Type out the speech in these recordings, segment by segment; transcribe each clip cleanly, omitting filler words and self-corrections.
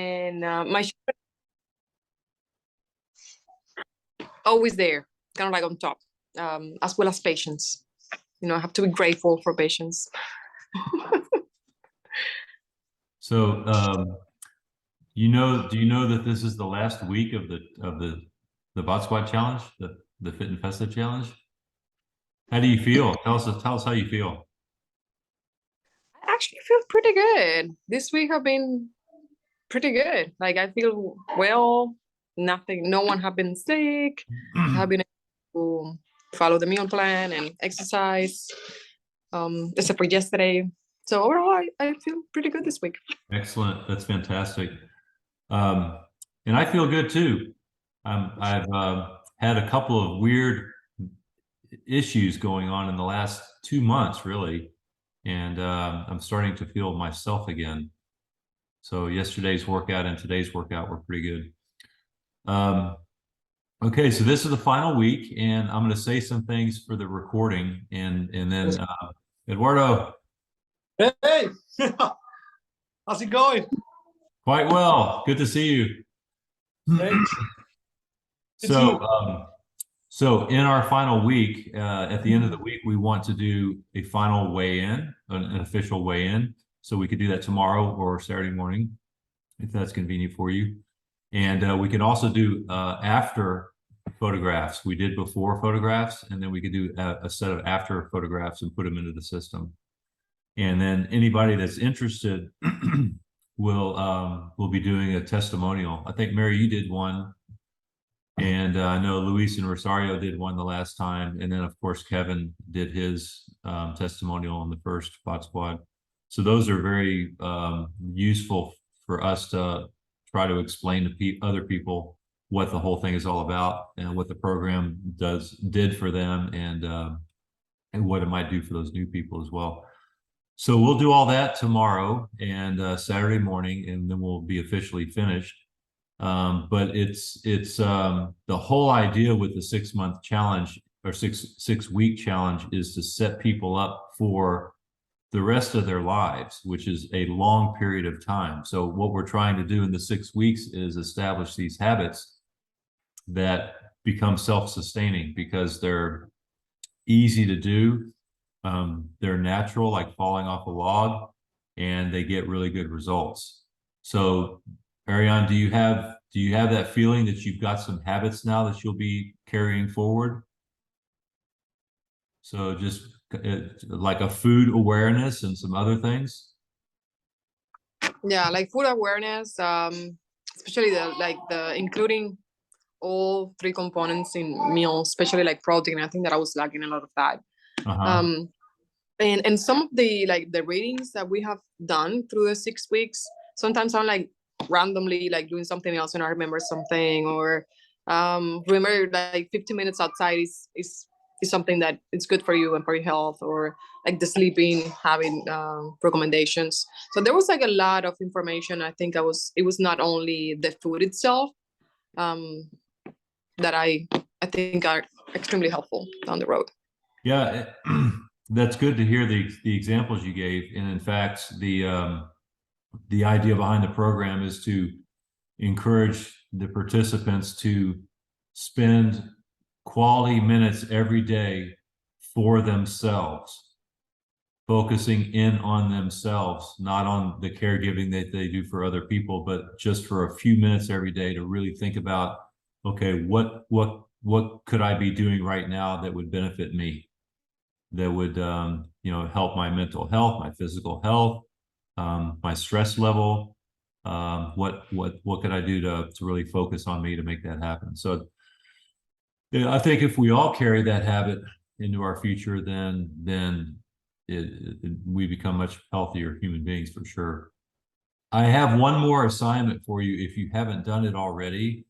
and my always there, kind of like on top, as well as patience. I have to be grateful for patience. So, do you know that this is the last week of the Bot Squad challenge, the Fit and Festa challenge? How do you feel? Tell us how you feel. I actually feel pretty good. This week have been pretty good. Like I feel well. No one have been sick. I have been able to follow the meal plan and exercise. Except for yesterday. So overall, I feel pretty good this week. Excellent. That's fantastic. Um, and I feel good too. I've had a couple of weird issues going on in the last 2 months, really, and I'm starting to feel myself again. So yesterday's workout and today's workout were pretty good. Okay, so this is the final week, and I'm going to say some things for the recording, and then Eduardo. Hey, how's it going? Quite well. Good to see you. Thanks. So in our final week, at the end of the week, we want to do a final weigh-in, an official weigh-in. So we could do that tomorrow or Saturday morning, if that's convenient for you. And we can also do after photographs. We did before photographs, and then we could do a set of after photographs and put them into the system. And then anybody that's interested will be doing a testimonial. I think Mary, you did one. And I know Luis and Rosario did one the last time. And then, of course, Kevin did his testimonial on the first Bot Squad. So those are very useful for us to try to explain to other people what the whole thing is all about and what the program did for them and what it might do for those new people as well. So we'll do all that tomorrow and Saturday morning, and then we'll be officially finished. But it's the whole idea with the 6-month challenge or six week challenge is to set people up for the rest of their lives, which is a long period of time. So what we're trying to do in the 6 weeks is establish these habits that become self-sustaining because they're easy to do. They're natural, like falling off a log, and they get really good results. So Ariane, do you have that feeling that you've got some habits now that you'll be carrying forward? So just like a food awareness and some other things? Yeah, like food awareness, especially the including all 3 components in meals, especially like protein. I think that I was lacking a lot of that. And some of the readings that we have done through the 6 weeks, sometimes I'm like randomly like doing something else and I remember something, or remember like 15 minutes outside is something that is good for you and for your health, or like the sleeping having recommendations. So there was like a lot of information. I think it was not only the food itself that I think are extremely helpful down the road. Yeah, that's good to hear the examples you gave. And in fact, the idea behind the program is to encourage the participants to spend quality minutes every day for themselves, focusing in on themselves, not on the caregiving that they do for other people, but just for a few minutes every day to really think about, okay, what could I be doing right now that would benefit me, that would help my mental health, my physical health, my stress level. What could I do to really focus on me to make that happen? So I think if we all carry that habit into our future, then we become much healthier human beings for sure. I have one more assignment for you if you haven't done it already.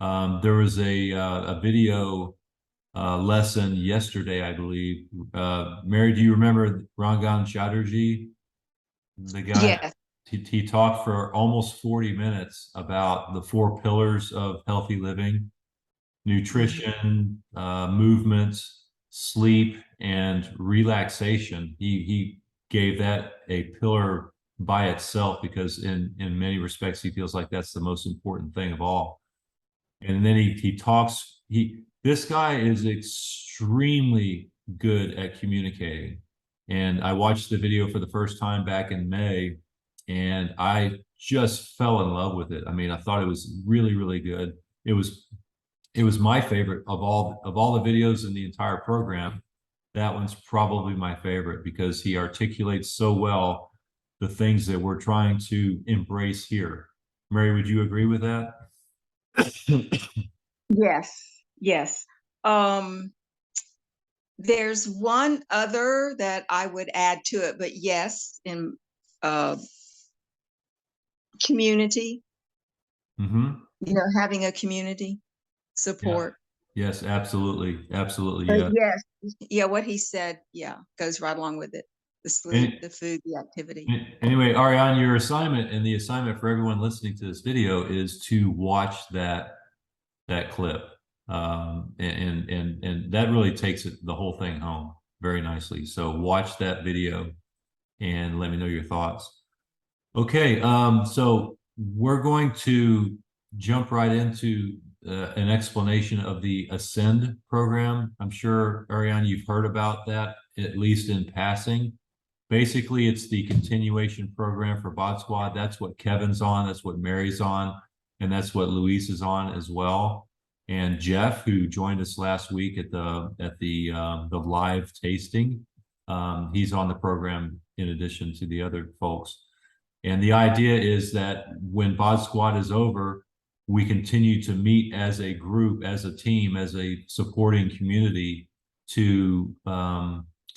There was a video lesson yesterday, I believe. Mary, do you remember Rangan Chatterjee? The guy, yes. He talked for almost 40 minutes about the 4 pillars of healthy living: nutrition, movement, sleep, and relaxation. He gave that a pillar by itself, because in many respects he feels like that's the most important thing of all. And then he talks, this guy is extremely good at communicating. And I watched the video for the first time back in May, and I just fell in love with it. I mean, I thought it was really, really good. It was my favorite of all the videos in the entire program. That one's probably my favorite because he articulates so well the things that we're trying to embrace here. Mary, would you agree with that? Yes, yes. There's one other that I would add to it, but yes, in community, Mm-hmm. having a community support. Yes, absolutely. Absolutely. But Yeah. yes, yeah, what he said, goes right along with it. The sleep, the food, the activity. Anyway, Ariane, your assignment and the assignment for everyone listening to this video is to watch that clip. And that really takes the whole thing home very nicely. So watch that video and let me know your thoughts. Okay, so we're going to jump right into an explanation of the Ascend program. I'm sure, Ariane, you've heard about that, at least in passing. Basically, it's the continuation program for Bod Squad. That's what Kevin's on, that's what Mary's on, and that's what Luis is on as well. And Jeff, who joined us last week at the live tasting, he's on the program in addition to the other folks. And the idea is that when Bod Squad is over, we continue to meet as a group, as a team, as a supporting community to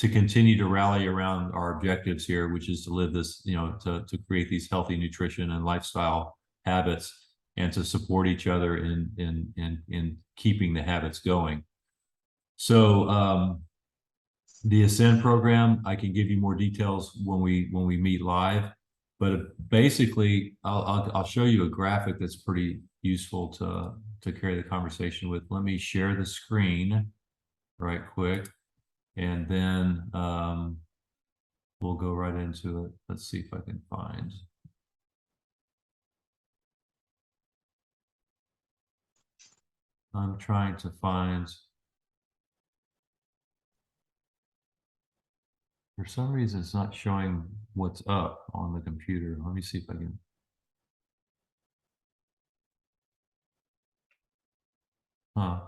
continue to rally around our objectives here, which is to live this, to create these healthy nutrition and lifestyle habits, and to support each other in keeping the habits going. So the Ascend program, I can give you more details when we meet live, but basically I'll show you a graphic that's pretty useful to carry the conversation with. Let me share the screen right quick, and then we'll go right into it. Let's see if I can find. I'm trying to find. For some reason, it's not showing what's up on the computer. Let me see if I can. Huh.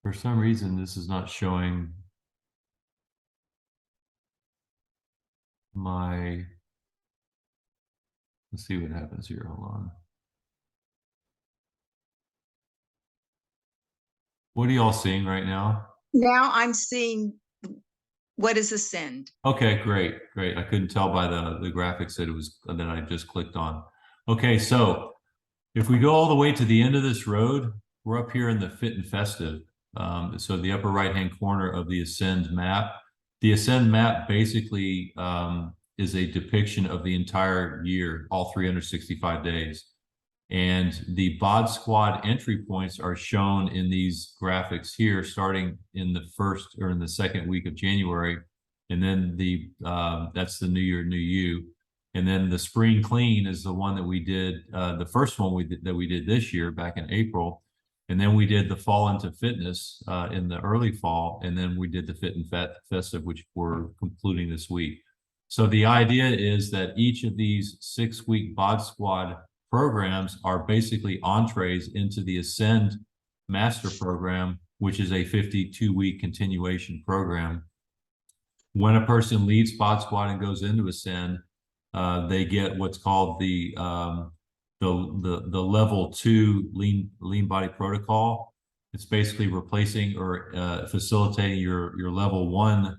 For some reason, this is not showing my. Let's see what happens here. Hold on. What are y'all seeing right now? Now I'm seeing what is Ascend. Okay, great. I couldn't tell by the graphics that it was that I just clicked on. Okay, so if we go all the way to the end of this road, we're up here in the Fit and Festive. So the upper right-hand corner of the Ascend map. The Ascend map basically is a depiction of the entire year, all 365 days. And the Bod Squad entry points are shown in these graphics here, starting in the first or in the second week of January. And then that's the New Year, New You. And then the Spring Clean is the one that we did, the first one that we did this year back in April. And then we did the Fall into Fitness in the early fall. And then we did the Fit and Festive, which we're concluding this week. So the idea is that each of these 6-week Bod Squad programs are basically entrees into the Ascend Master Program, which is a 52-week continuation program. When a person leaves Bod Squad and goes into Ascend, they get what's called the level 2 lean body protocol. It's basically replacing or facilitating your level 1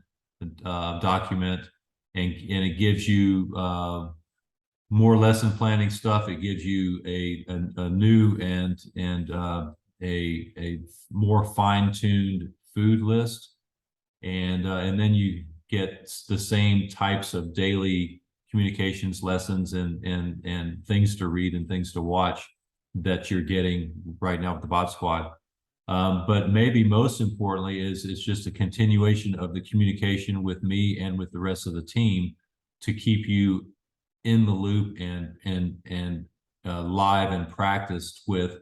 document, and it gives you more lesson planning stuff. It gives you a new and a more fine-tuned food list, and then you get the same types of daily communications lessons and things to read and things to watch that you're getting right now with the Bod Squad. But maybe most importantly is it's just a continuation of the communication with me and with the rest of the team to keep you in the loop and live and practiced with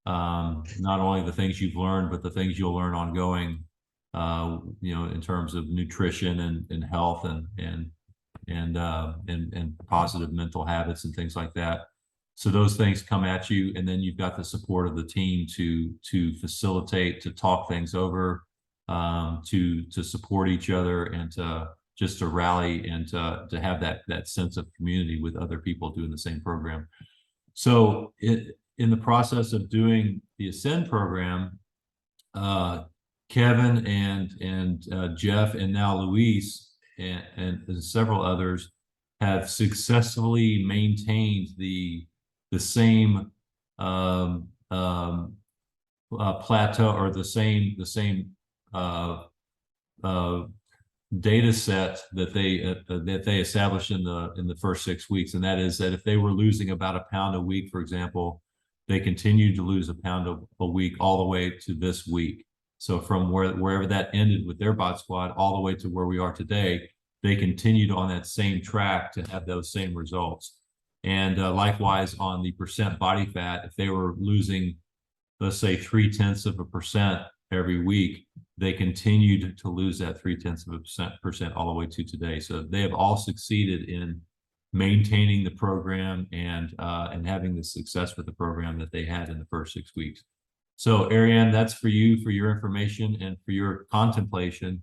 not only the things you've learned, but the things you'll learn ongoing, in terms of nutrition and health and positive mental habits and things like that. So those things come at you, and then you've got the support of the team to facilitate, to talk things over, to support each other, and to rally and to have that sense of community with other people doing the same program. So in the process of doing the Ascend program, Kevin and Jeff and now Luis and several others have successfully maintained the same plateau, or the same data set that they established in the first 6 weeks, and that is that if they were losing about a pound a week, for example, they continued to lose a pound a week all the way to this week. So from wherever that ended with their bot squad all the way to where we are today, they continued on that same track to have those same results. And likewise on the percent body fat, if they were losing, let's say 0.3% every week, they continued to lose that 0.3% all the way to today. So they have all succeeded in maintaining the program and having the success with the program that they had in the first 6 weeks. So Ariane, that's for you, for your information and for your contemplation.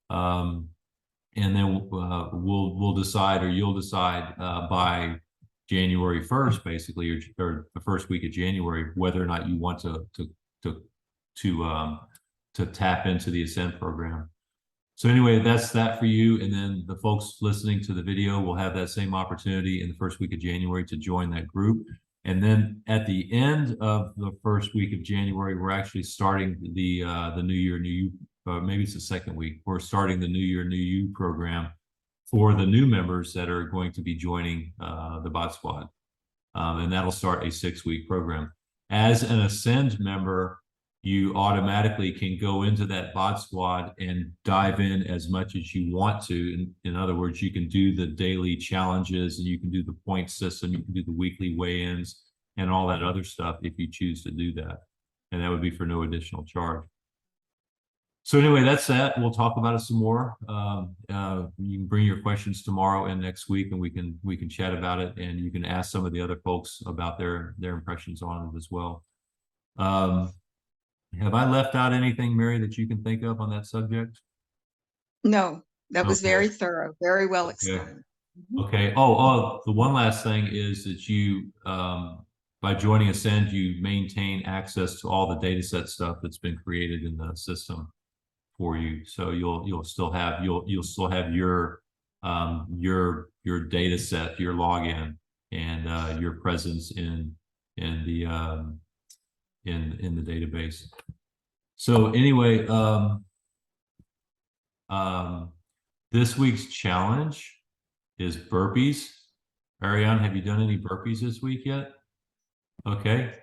And then we'll decide, or you'll decide by January 1st, basically, or the first week of January, whether or not you want to tap into the Ascend program. So anyway, that's that for you. And then the folks listening to the video will have that same opportunity in the first week of January to join that group. And then at the end of the first week of January, we're actually starting the New Year, New You, maybe it's the second week. We're starting the New Year, New You program for the new members that are going to be joining the Bot Squad. And that'll start a 6-week program. As an Ascend member, you automatically can go into that Bot Squad and dive in as much as you want to. In other words, you can do the daily challenges, and you can do the point system, you can do the weekly weigh-ins and all that other stuff if you choose to do that. And that would be for no additional charge. So anyway, that's that. We'll talk about it some more. You can bring your questions tomorrow and next week, and we can chat about it, and you can ask some of the other folks about their impressions on it as well. Have I left out anything, Mary, that you can think of on that subject? No, that was Okay. very thorough, very well explained. Okay. Oh, the one last thing is that you, by joining Ascend, you maintain access to all the data set stuff that's been created in the system for you. So you'll still have your data set, your login, and your presence in the database. So anyway, this week's challenge is burpees. Ariane, have you done any burpees this week yet? Okay.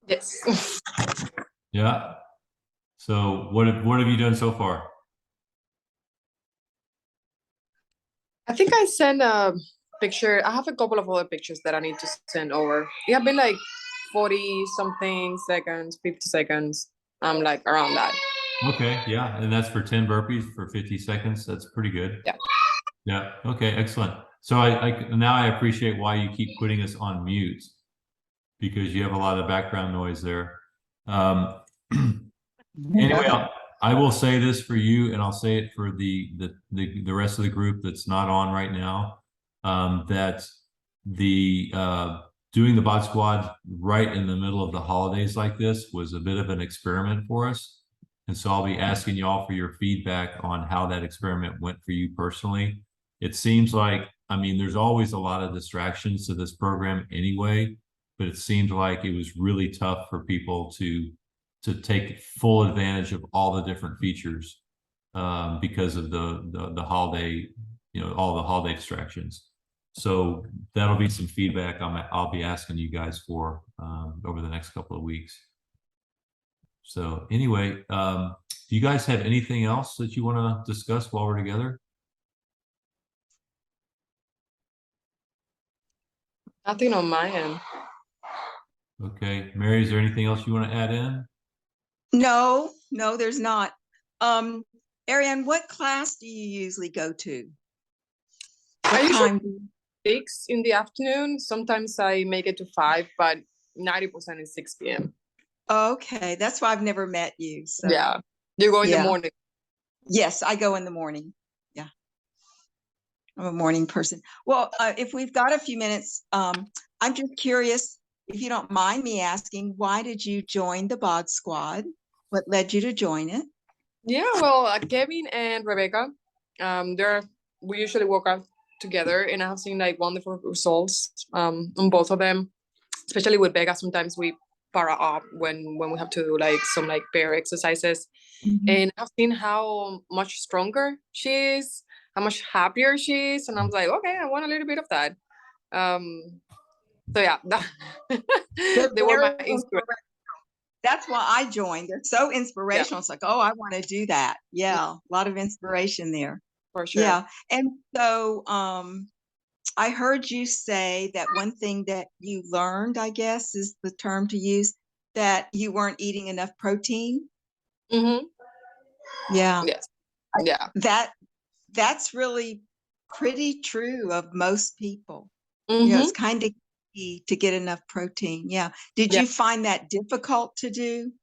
Yes. Yeah. So what have you done so far? I think I sent a picture. I have a couple of other pictures that I need to send over. It have been like 40 something seconds, 50 seconds. I'm like around that. Okay, yeah, and that's for 10 burpees for 50 seconds. That's pretty good. Yeah. Yeah. Okay, excellent. So I appreciate why you keep putting us on mute, because you have a lot of background noise there. Anyway, I will say this for you, and I'll say it for the rest of the group that's not on right now, that doing the Bot Squad right in the middle of the holidays like this was a bit of an experiment for us. And so I'll be asking you all for your feedback on how that experiment went for you personally. It seems like, I mean, there's always a lot of distractions to this program anyway, but it seemed like it was really tough for people to take full advantage of all the different features because of the holiday, all the holiday distractions. So that'll be some feedback I'll be asking you guys for over the next couple of weeks. So anyway, do you guys have anything else that you want to discuss while we're together? Nothing on my end. Okay, Mary, is there anything else you want to add in? No, there's not. Ariane, what class do you usually go to? I What usually time? 6 in the afternoon. Sometimes I make it to 5, but 90% is 6 p.m. Okay, that's why I've never met you. So Yeah. You go in the Yeah. morning. yes, I go in the morning. Yeah, I'm a morning person. Well, if we've got a few minutes, I'm just curious, if you don't mind me asking, why did you join the Bod Squad? What led you to join it? Yeah, well, Kevin and Rebecca, we usually work out together, and I have seen like wonderful results on both of them, especially with Becca. Sometimes we para up when we have to do like some like pair exercises, and I've seen how much stronger she is, how much happier she is, and I'm like, okay, I want a little bit of that. So yeah, They're they were my very inspiration inspirational. That's why I joined. They're so inspirational. It's like, oh, I want to do that. Yeah, a lot of inspiration there. for sure. Yeah. And so I heard you say that one thing that you learned, I guess is the term to use, that you weren't eating enough protein. Mm-hmm. Yeah. Yes. Yeah. That's really pretty true of most people. Mm-hmm. It's kind of key to get enough protein. Yeah. Did Yeah. you find that difficult to do?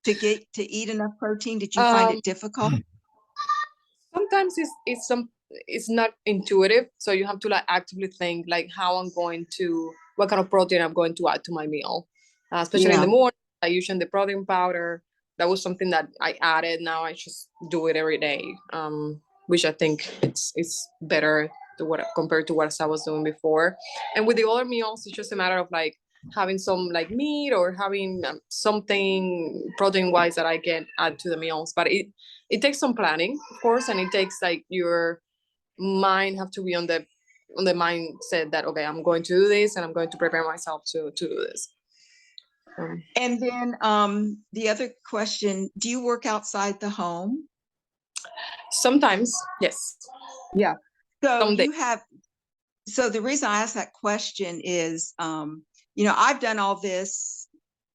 To eat enough protein? Did you find it difficult? Sometimes it's not intuitive, so you have to like actively think like what kind of protein I'm going to add to my meal, especially in the morning. I use the protein powder. That was something that I added. Now I just do it every day, which I think it's better compared to what I was doing before. And with the other meals, it's just a matter of like having some like meat or having something protein wise that I can add to the meals. But it takes some planning, of course, and it takes like your mind have to be on the mindset that okay, I'm going to do this and I'm going to prepare myself to do this. And then the other question, do you work outside the home? Sometimes, yes. Yeah. So Someday. so the reason I asked that question is, I've done all this.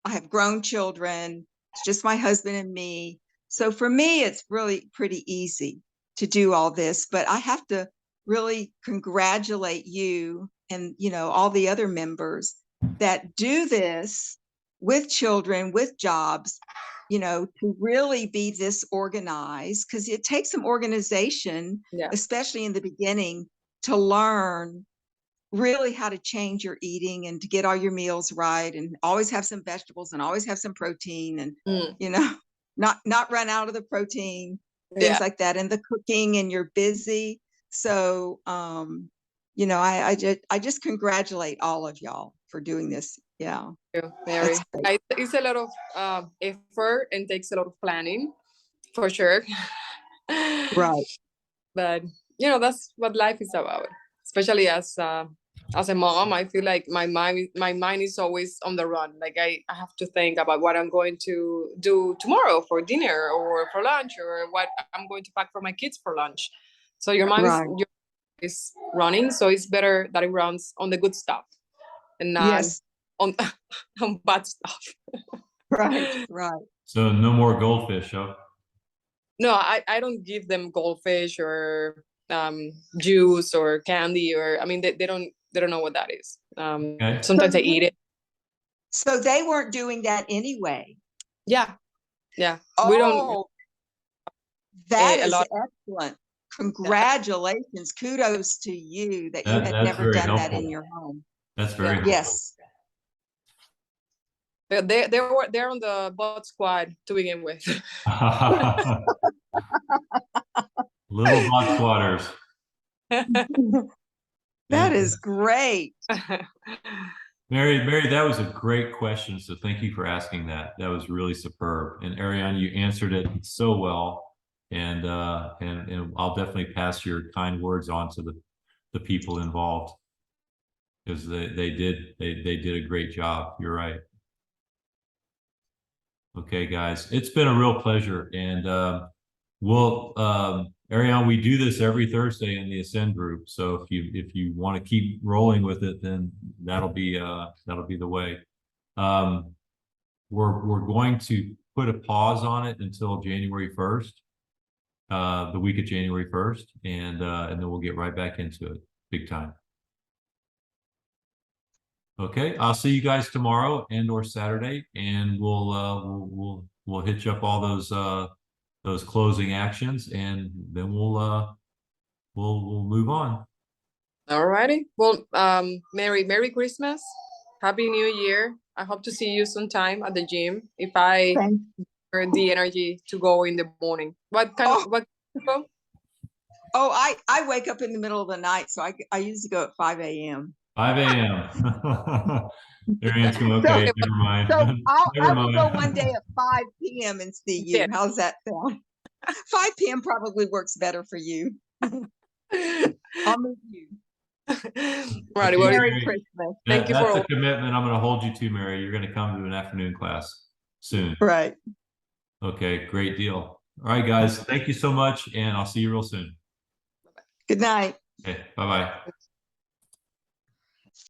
I have grown children. It's just my husband and me. So for me, it's really pretty easy to do all this, but I have to really congratulate you and, all the other members that do this with children, with jobs, to really be this organized, because it takes some organization, Yeah. especially in the beginning, to learn really how to change your eating and to get all your meals right and always have some vegetables and always have some protein and not run out of the protein, things like that, and the cooking, and you're busy. So I just congratulate all of y'all for doing this. Yeah. Mary. It's a lot of effort and takes a lot of planning, for sure. Right. But that's what life is about. Especially as a mom, I feel like my mind is always on the run. Like I have to think about what I'm going to do tomorrow for dinner or for lunch, or what I'm going to pack for my kids for lunch. So your mind is running. So it's better that it runs on the good stuff and not on bad stuff. Right. So no more goldfish, huh? No, I don't give them goldfish or juice or candy, or they don't know what that is. Okay. Sometimes I eat it. So they weren't doing that anyway. Yeah. Oh, we don't. That is excellent. Congratulations. Kudos to you that you had never done that in your home. That's very helpful. Yes. They're on the Bod Squad to begin with. Little Bod Squatters. That is great. Mary, that was a great question. So thank you for asking that. That was really superb. And Ariane, you answered it so well. And I'll definitely pass your kind words on to the people involved. because they did a great job. You're right. Okay, guys, it's been a real pleasure, and Ariane, we do this every Thursday in the Ascend group. So if you want to keep rolling with it, then that'll be the way. We're going to put a pause on it until January 1st, the week of January 1st, and then we'll get right back into it, big time. Okay, I'll see you guys tomorrow and or Saturday, and we'll hit you up all those closing actions, and then we'll move on. Alrighty. Well, Merry Christmas. Happy New Year. I hope to see you sometime at the gym if I Thank- earn the energy to go in the morning. What kind of what Oh, I wake up in the middle of the night, so I usually go at 5 a.m. 5 a.m. Ariane's going, okay, never mind. So I Never will go mind. one day at 5 p.m. and see you. Yeah. How's that sound? 5 p.m. probably works better for you. I'll meet you. Righty, Okay, well, Merry Mary, Christmas. Thank you that's for a commitment I'm going to hold you to, Mary. You're going to come to an afternoon class soon. Right. Okay, great deal. All right, guys, thank you so much, and I'll see you real soon. Good night. Okay, bye-bye.